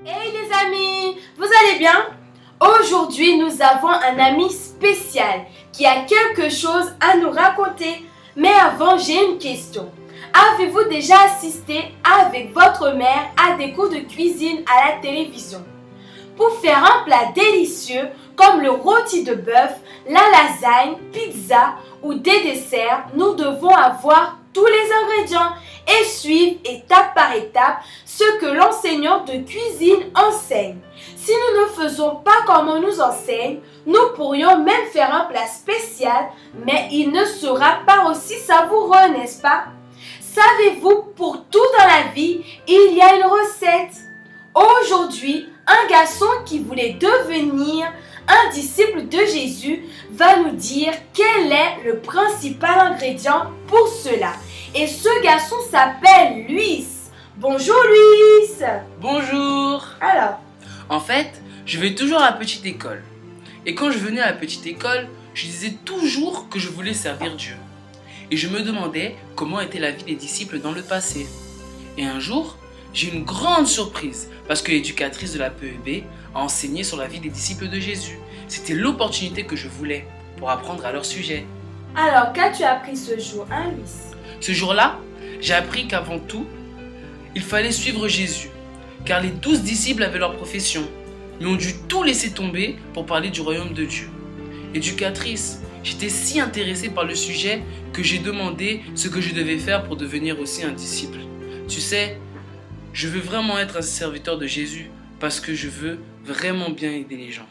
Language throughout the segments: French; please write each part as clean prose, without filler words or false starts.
Hey les amis, vous allez bien? Aujourd'hui, nous avons un ami spécial qui a quelque chose à nous raconter. Mais avant, j'ai une question. Avez-vous déjà assisté avec votre mère à des cours de cuisine à la télévision? Pour faire un plat délicieux comme le rôti de bœuf, la lasagne, pizza ou des desserts, nous devons avoir tous les ingrédients et suivre étape par étape ce que l'enseignant de cuisine enseigne. Si nous ne faisons pas comme on nous enseigne, nous pourrions même faire un plat spécial, mais il ne sera pas aussi savoureux, n'est-ce pas? Savez-vous, pour tout dans la vie, il y a une recette. Aujourd'hui, un garçon qui voulait devenir un disciple de Jésus va nous dire quel est le principal ingrédient pour cela. Et ce garçon s'appelle Luis. Bonjour Luis. Bonjour. Alors, En fait, je vais toujours à la petite école. Et quand je venais à la petite école, je disais toujours que je voulais servir Dieu. Et je me demandais comment était la vie des disciples dans le passé. Et un jour, j'ai eu une grande surprise parce que l'éducatrice de la PEB a enseigné sur la vie des disciples de Jésus. C'était l'opportunité que je voulais pour apprendre à leur sujet. alors qu'as-tu appris ce jour, hein Luis? Ce jour-là, j'ai appris qu'avant tout, il fallait suivre Jésus, car les 12 disciples avaient leur profession, mais ont dû tout laisser tomber pour parler du royaume de Dieu. Éducatrice, j'étais si intéressée par le sujet que j'ai demandé ce que je devais faire pour devenir aussi un disciple. Tu sais, je veux vraiment être un serviteur de Jésus parce que je veux vraiment bien aider les gens.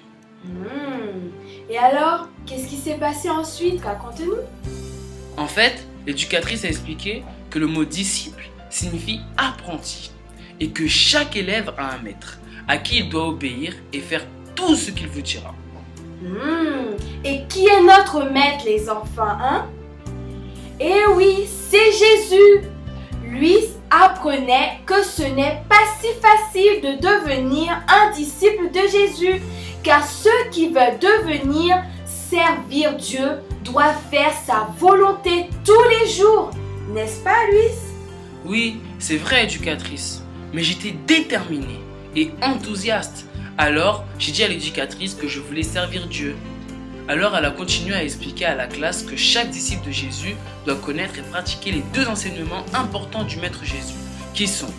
Et alors, qu'est-ce qui s'est passé ensuite? Raconte-nous. En fait, l'éducatrice a expliqué que le mot disciple signifie apprenti et que chaque élève a un maître à qui il doit obéir et faire tout ce qu'il vous dira. Et qui est notre maître, les enfants, hein? Eh oui, c'est Jésus. Luis apprenait que ce n'est pas si facile de devenir un disciple de Jésus, car ceux qui veulent devenir servir Dieu doivent faire sa volonté tous les jours. N'est-ce pas, Luis? Oui, c'est vrai, éducatrice, mais j'étais déterminée et enthousiaste. Alors, j'ai dit à l'éducatrice que je voulais servir Dieu. Alors, elle a continué à expliquer à la classe que chaque disciple de Jésus doit connaître et pratiquer les 2 enseignements importants du Maître Jésus, qui sont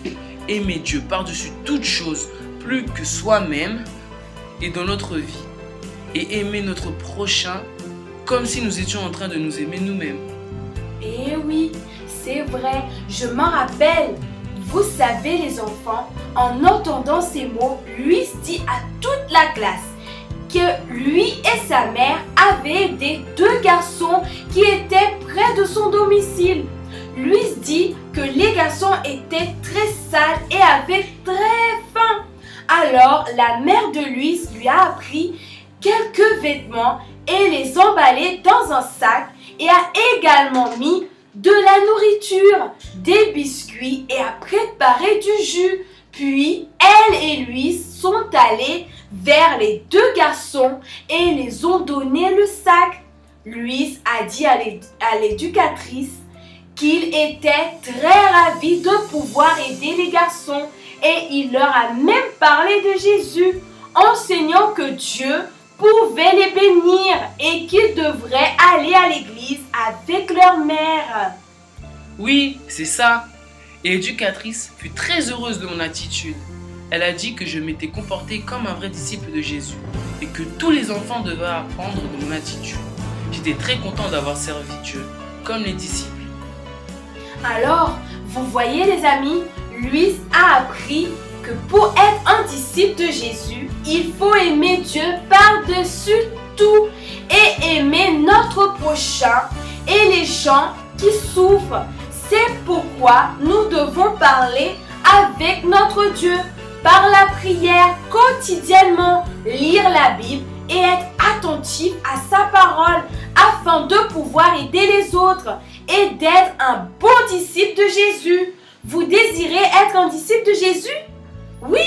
aimer Dieu par-dessus toute chose plus que soi-même et dans notre vie, et aimer notre prochain comme si nous étions en train de nous aimer nous-mêmes. Eh oui, c'est vrai, je m'en rappelle. Vous savez les enfants, en entendant ces mots, Luis dit à toute la classe que lui et sa mère avaient aidé 2 garçons qui étaient près de son domicile. Luis dit que les garçons étaient très sales et avaient très faim. Alors la mère de Luis lui a appris quelques vêtements et les emballés dans un sac et a également mis de la nourriture, des biscuits et a préparé du jus. Puis elle et Luis sont allés vers les 2 garçons et les ont donné le sac. Luis a dit à l'éducatrice qu'il était très ravi de pouvoir aider les garçons et il leur a même parlé de Jésus, enseignant que Dieu pouvait les bénir et qu'ils devraient aller à l'église avec leur mère. Oui, c'est ça. Et l'éducatrice fut très heureuse de mon attitude. Elle a dit que je m'étais comporté comme un vrai disciple de Jésus et que tous les enfants devaient apprendre de mon attitude. J'étais très content d'avoir servi Dieu, comme les disciples. Alors, vous voyez les amis, Luis a appris que pour être un disciple de Jésus, il faut aimer Dieu par-dessus tout et aimer notre prochain et les gens qui souffrent. C'est pourquoi nous devons parler avec notre Dieu par la prière quotidiennement, lire la Bible et être attentif à sa parole afin de pouvoir aider les autres et d'être un bon disciple de Jésus. Vous désirez être un disciple de Jésus? Oui?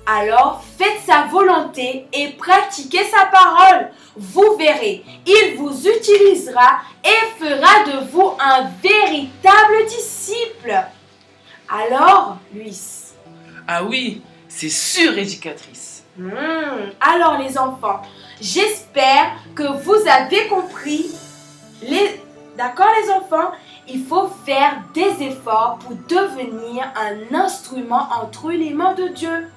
Alors faites sa volonté et pratiquez sa parole. Vous verrez, il vous utilisera et fera de vous un véritable disciple. Alors, Luis, Ah oui, C'est sûr, éducatrice. Alors les enfants, j'espère que vous avez compris. D'accord les enfants? Il faut faire des efforts pour devenir un instrument entre les mains de Dieu.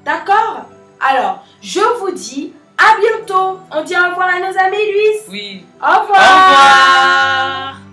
D'accord? Alors, je vous dis à bientôt. On dit au revoir à nos amis, Luis. Oui. Au revoir. Au revoir.